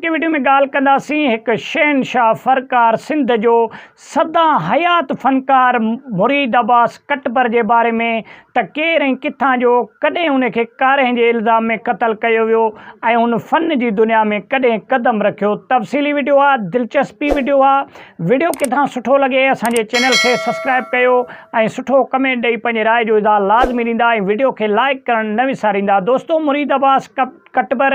की वीडियो में गाल कंदासीं एक शहनशाह फ़नकार सिंध जो सदा हयात फ़नकार मुरीद अब्बास कटबर के बारे में त केर ऐं किथां जो कॾहिं उनखे कारे जे इल्ज़ाम में क़त्ल कयो वियो ऐं उन फ़न जी दुनिया में कॾहिं कदम रखियो। तफ़सीली वीडियो आहे, दिलचस्पी वीडियो आहे। वीडियो किथां सुठो लगे असांजे चैनल के सब्सक्राइब कयो ऐं सुठो कमेंट ॾेई पंहिंजी राय जो इज़हार लाज़मी ॾींदा ऐं वीडियो के लाइक करण न विसारींदा। दोस्तों, मुरीद अब्बास कटबर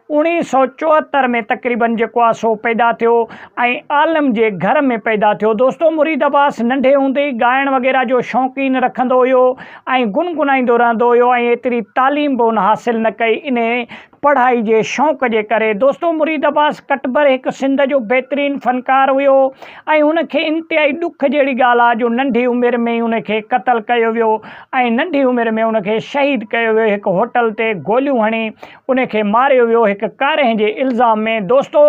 1974 में तक़रीबन जेको आहे सो पैदा थियो ऐं आलम जे घर में पैदा थियो। दोस्तों, मुरीद अब्बास नंढे हूंदे ई ॻाइण वग़ैरह जो शौक़ीन रखंदो हुयो ऐं गुनगुनाईंदो रहंदो हुयो ऐं एतिरी तालीम बि उन हासिल न कई इन पढ़ाई के शौक़ के करे। दोस्तों, मुरीद अब्बास कटबर एक सिंध जो बेहतरीन फ़नकार हुयो ऐं उनखे इंतिहाई दुख जहिड़ी ॻाल्हि आहे जो नंढी उमिरि में ही उनखे क़त्ल कयो वियो ऐं नंढी उमिरि में उनखे शहीद कयो वियो। एक होटल ते गोलियूं हणी उनखे मारियो वियो एक कारे जे इल्ज़ाम में। दोस्तों,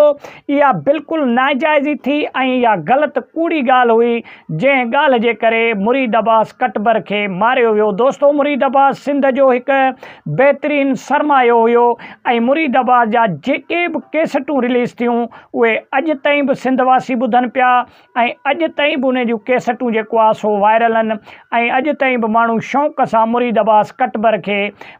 यह बिल्कुल नाजायज़ी थी ऐं इहा ग़लति कूड़ी ॻाल्हि हुई जंहिं ॻाल्हि जे करे मुरीद अब्बास कटबर के मारियो वियो। दोस्तों, मुरीद अब्बास सिंध जो एक बेहतरीन सरमायो हुयो ऐं मुरीद अब्बास जा जेके भी कैसेटूं रिलीज़ थियूं उहे अॼु ताईं भी सिंधवासी ॿुधनि पिया ऐं अॼु ताईं भी उन जूं कैसेटूं जेको आहे सो वायरल आहिनि ऐं अॼु ताईं भी माण्हू शौक़ सां मुरीद अब्बास कटबर के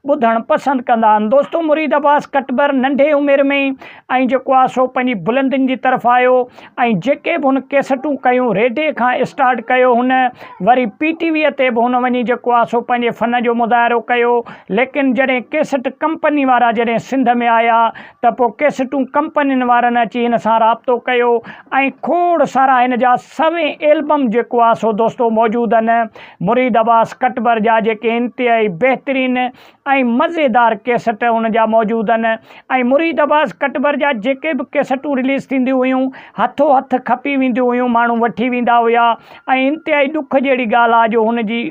ॿुधणु पसंदि कंदा आहिनि। दोस्तों, मुरीद अब्बास कटबर नंढे उमिरि में ई ऐं जेको आहे सो पंहिंजी बुलंदियुनि जी तरफ़ आयो ऐं जेके भी हुन कैसेटूं कयूं रेडियो खां स्टार्ट कयो हुन, वरी PTV ते भी हुन वञी जेको आहे सो पंहिंजे फ़न जो मुज़ाहिरो कयो। लेकिन जॾहिं कैसेट कंपनी वारा जॾहिं सिंध में आया त पोइ कैसेटूं कंपनियुनि वारनि अची हिन सां राब्तो कयो ऐं खोड़ सारा हिन जा सभई एल्बम जेको आहे सो दोस्तों मौजूदु आहिनि मुरीद अब्बास कटबर जा जेके इंतिहाई बहितरीन ऐं मज़ेदार कैसेट हुन जा मौजूदु आहिनि ऐं मुरीद अब्बास कटबर जा जेके भी कैसेटूं रिलीज़ थींदियूं हुयूं हथो हथ खपी वेंदियूं हुयूं, माण्हू वठी वेंदा हुया ऐं इंतिहाई दुख जहिड़ी ॻाल्हि आहे जो हुन जी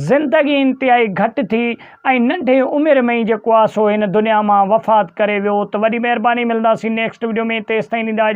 ज़िंदगी इंतिहाई घटि थी ऐं नंढे उमिरि में ही जेको आहे सो हिन दुनिया मां वफ़ात करे वियो। तो वॾी महिरबानी, मिलंदासीं नेक्स्ट वीडियो में। तेसिताईं ॾींदा